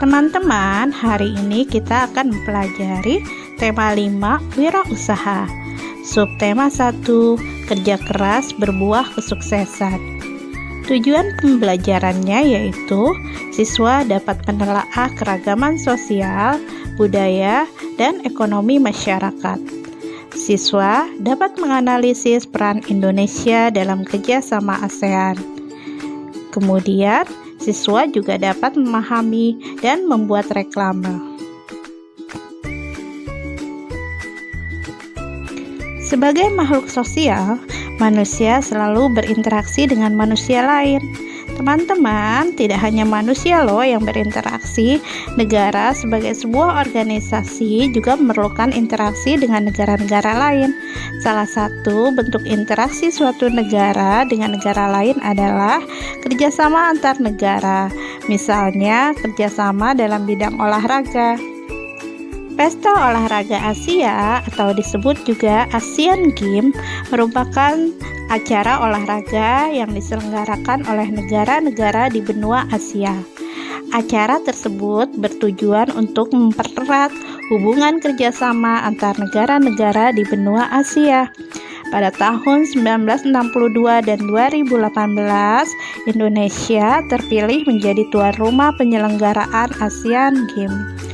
Teman-teman, hari ini kita akan mempelajari tema 5, wirausaha. Subtema 1, kerja keras berbuah kesuksesan. Tujuan pembelajarannya yaitu siswa dapat menelaah keragaman sosial, budaya, dan ekonomi masyarakat. Siswa dapat menganalisis peran Indonesia dalam kerjasama ASEAN. Kemudian, siswa juga dapat memahami dan membuat reklame. Sebagai makhluk sosial, manusia selalu berinteraksi dengan manusia lain. Teman-teman, tidak hanya manusia loh yang berinteraksi. Negara sebagai sebuah organisasi juga memerlukan interaksi dengan negara-negara lain. Salah satu bentuk interaksi suatu negara dengan negara lain adalah kerjasama antar negara. Misalnya, kerjasama dalam bidang olahraga. Pesta Olahraga Asia atau disebut juga Asian Games merupakan acara olahraga yang diselenggarakan oleh negara-negara di benua Asia. Acara tersebut bertujuan untuk mempererat hubungan kerjasama antar negara-negara di benua Asia. Pada tahun 1962 dan 2018, Indonesia terpilih menjadi tuan rumah penyelenggaraan Asian Games.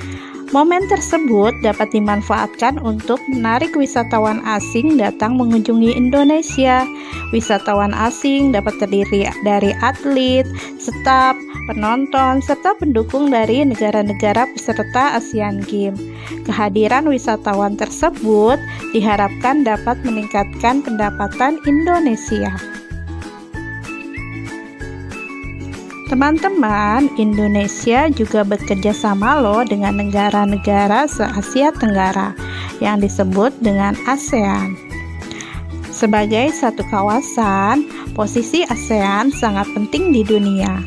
Momen tersebut dapat dimanfaatkan untuk menarik wisatawan asing datang mengunjungi Indonesia. Wisatawan asing dapat terdiri dari atlet, staf, penonton, serta pendukung dari negara-negara peserta Asian Games. Kehadiran wisatawan tersebut diharapkan dapat meningkatkan pendapatan Indonesia. Teman-teman, Indonesia juga bekerja sama loh dengan negara-negara se-Asia Tenggara yang disebut dengan ASEAN. Sebagai satu kawasan, posisi ASEAN sangat penting di dunia.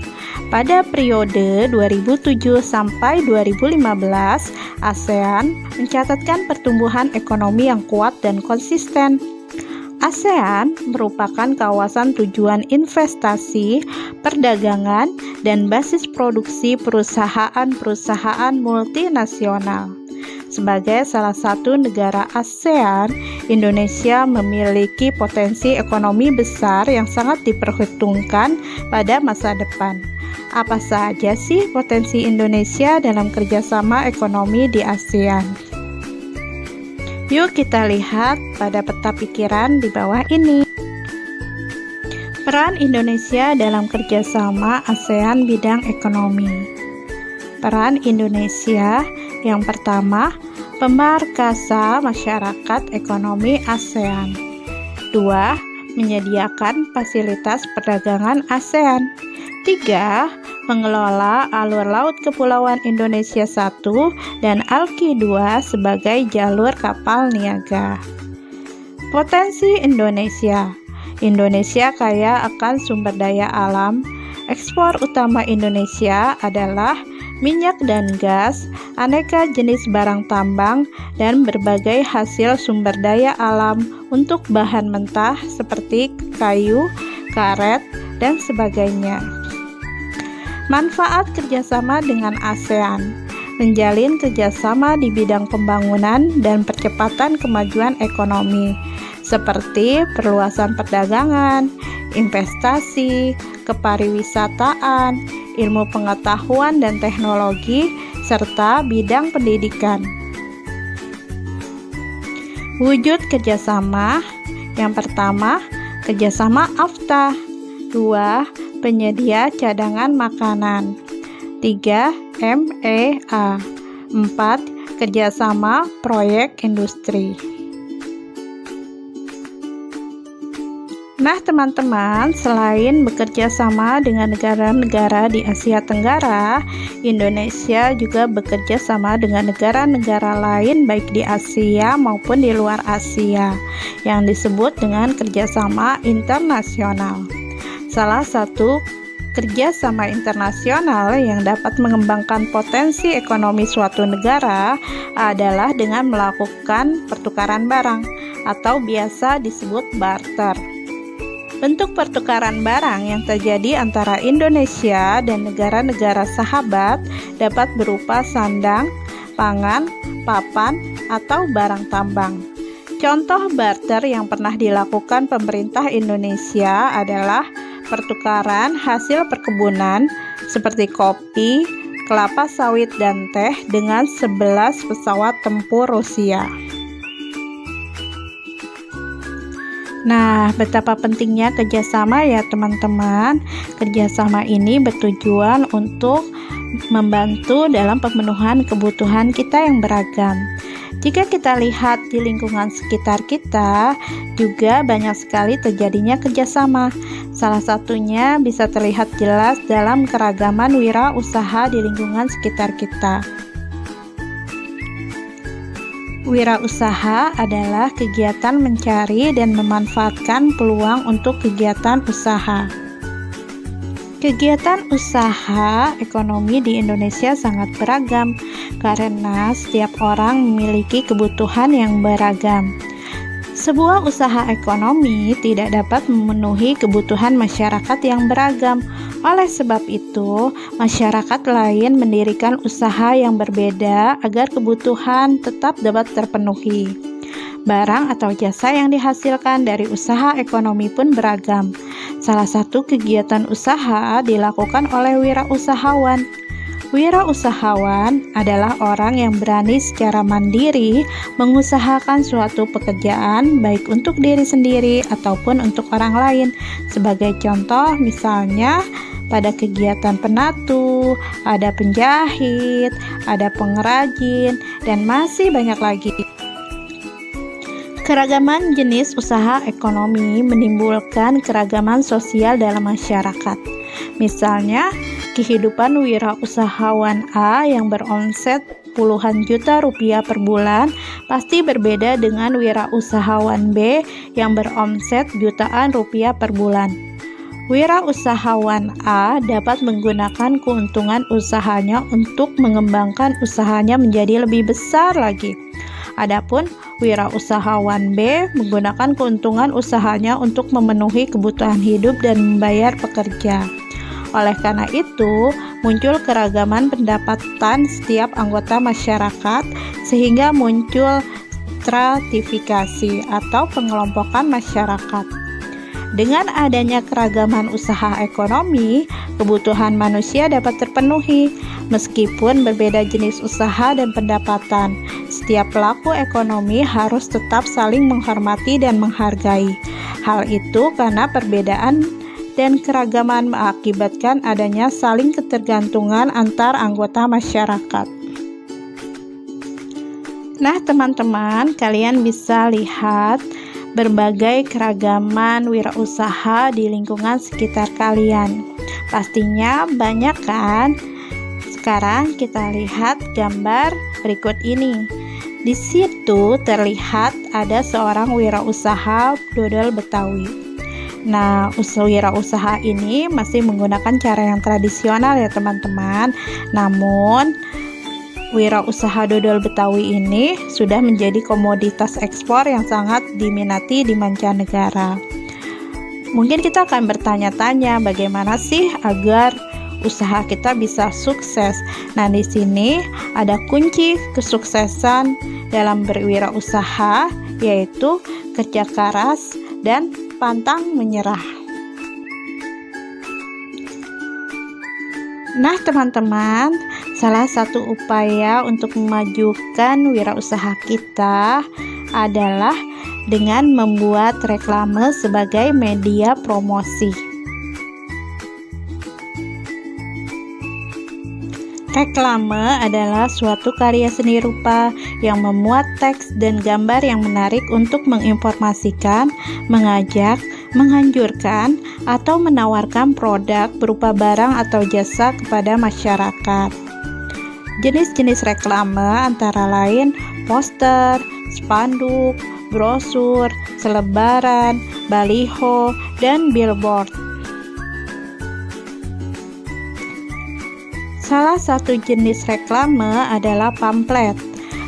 Pada periode 2007 sampai 2015, ASEAN mencatatkan pertumbuhan ekonomi yang kuat dan konsisten. ASEAN merupakan kawasan tujuan investasi, perdagangan, dan basis produksi perusahaan-perusahaan multinasional. Sebagai salah satu negara ASEAN, Indonesia memiliki potensi ekonomi besar yang sangat diperhitungkan pada masa depan. Apa saja sih potensi Indonesia dalam kerjasama ekonomi di ASEAN? Yuk kita lihat pada peta pikiran di bawah ini. Peran Indonesia dalam kerjasama ASEAN bidang ekonomi. Peran Indonesia yang pertama, pemarkasa masyarakat ekonomi ASEAN. 2. Menyediakan fasilitas perdagangan ASEAN. 3. Mengelola alur laut kepulauan Indonesia 1 dan ALKI 2 sebagai jalur kapal niaga. Potensi Indonesia. Indonesia kaya akan sumber daya alam. Ekspor utama Indonesia adalah minyak dan gas, aneka jenis barang tambang, dan berbagai hasil sumber daya alam untuk bahan mentah seperti kayu, karet, dan sebagainya. Manfaat kerjasama dengan ASEAN. Menjalin kerjasama di bidang pembangunan dan percepatan kemajuan ekonomi, seperti perluasan perdagangan, investasi, kepariwisataan, ilmu pengetahuan dan teknologi, serta bidang pendidikan. Wujud kerjasama. Yang pertama, kerjasama AFTA. 2. Penyedia cadangan makanan. 3. MEA. 4. Kerjasama proyek industri. Nah teman-teman, selain bekerja sama dengan negara-negara di Asia Tenggara, Indonesia juga bekerja sama dengan negara-negara lain baik di Asia maupun di luar Asia yang disebut dengan kerjasama internasional. Salah satu kerjasama internasional yang dapat mengembangkan potensi ekonomi suatu negara adalah dengan melakukan pertukaran barang atau biasa disebut barter. Bentuk pertukaran barang yang terjadi antara Indonesia dan negara-negara sahabat dapat berupa sandang, pangan, papan, atau barang tambang. Contoh barter yang pernah dilakukan pemerintah Indonesia adalah pertukaran hasil perkebunan seperti kopi, kelapa sawit, dan teh dengan 11 pesawat tempur Rusia. Nah, betapa pentingnya kerjasama ya teman-teman. Kerjasama ini bertujuan untuk membantu dalam pemenuhan kebutuhan kita yang beragam. Jika kita lihat di lingkungan sekitar kita, juga banyak sekali terjadinya kerjasama. Salah satunya bisa terlihat jelas dalam keragaman wirausaha di lingkungan sekitar kita. Wirausaha adalah kegiatan mencari dan memanfaatkan peluang untuk kegiatan usaha. Kegiatan usaha ekonomi di Indonesia sangat beragam karena setiap orang memiliki kebutuhan yang beragam. Sebuah usaha ekonomi tidak dapat memenuhi kebutuhan masyarakat yang beragam. Oleh sebab itu, masyarakat lain mendirikan usaha yang berbeda agar kebutuhan tetap dapat terpenuhi. Barang atau jasa yang dihasilkan dari usaha ekonomi pun beragam. Salah satu kegiatan usaha dilakukan oleh wirausahawan. Wirausahawan adalah orang yang berani secara mandiri mengusahakan suatu pekerjaan baik untuk diri sendiri ataupun untuk orang lain. Sebagai contoh, misalnya pada kegiatan penatu, ada penjahit, ada pengrajin, dan masih banyak lagi. Keragaman jenis usaha ekonomi menimbulkan keragaman sosial dalam masyarakat. Misalnya, kehidupan wirausahawan A yang beromset puluhan juta rupiah per bulan pasti berbeda dengan wirausahawan B yang beromset jutaan rupiah per bulan. Wirausahawan A dapat menggunakan keuntungan usahanya untuk mengembangkan usahanya menjadi lebih besar lagi. Adapun wirausahawan B menggunakan keuntungan usahanya untuk memenuhi kebutuhan hidup dan membayar pekerja. Oleh karena itu, muncul keragaman pendapatan setiap anggota masyarakat sehingga muncul stratifikasi atau pengelompokan masyarakat. Dengan adanya keragaman usaha ekonomi, kebutuhan manusia dapat terpenuhi. Meskipun berbeda jenis usaha dan pendapatan, setiap pelaku ekonomi harus tetap saling menghormati dan menghargai. Hal itu karena perbedaan dan keragaman mengakibatkan adanya saling ketergantungan antar anggota masyarakat. Nah, teman-teman, kalian bisa lihat berbagai keragaman wirausaha di lingkungan sekitar kalian. Pastinya banyak kan? Sekarang kita lihat gambar berikut ini. Di situ terlihat ada seorang wirausaha dodol Betawi. Nah, wirausaha ini masih menggunakan cara yang tradisional ya teman-teman. Namun, wirausaha dodol Betawi ini sudah menjadi komoditas ekspor yang sangat diminati di mancanegara. Mungkin kita akan bertanya-tanya bagaimana sih agar usaha kita bisa sukses. Nah, di sini ada kunci kesuksesan dalam berwirausaha, yaitu kerja keras dan pantang menyerah. Nah, teman-teman, salah satu upaya untuk memajukan wirausaha kita adalah dengan membuat reklame sebagai media promosi. Reklame adalah suatu karya seni rupa yang memuat teks dan gambar yang menarik untuk menginformasikan, mengajak, menganjurkan, atau menawarkan produk berupa barang atau jasa kepada masyarakat. Jenis-jenis reklame antara lain poster, spanduk, brosur, selebaran, baliho, dan billboard. Salah satu jenis reklame adalah pamflet.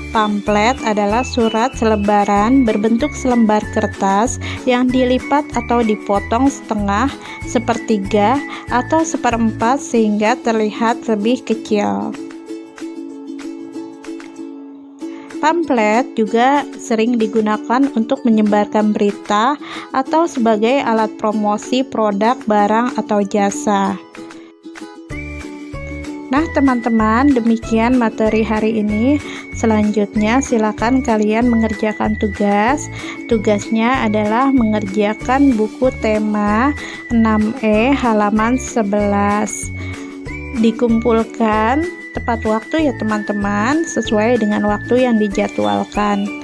Pamflet adalah surat selebaran berbentuk selembar kertas yang dilipat atau dipotong setengah, sepertiga, atau seperempat sehingga terlihat lebih kecil. Pamflet juga sering digunakan untuk menyebarkan berita atau sebagai alat promosi produk, barang, atau jasa. Nah, teman-teman, demikian materi hari ini. Selanjutnya, silakan kalian mengerjakan tugas. Tugasnya adalah mengerjakan buku tema 6E halaman 11. Dikumpulkan tepat waktu ya teman-teman, sesuai dengan waktu yang dijadwalkan.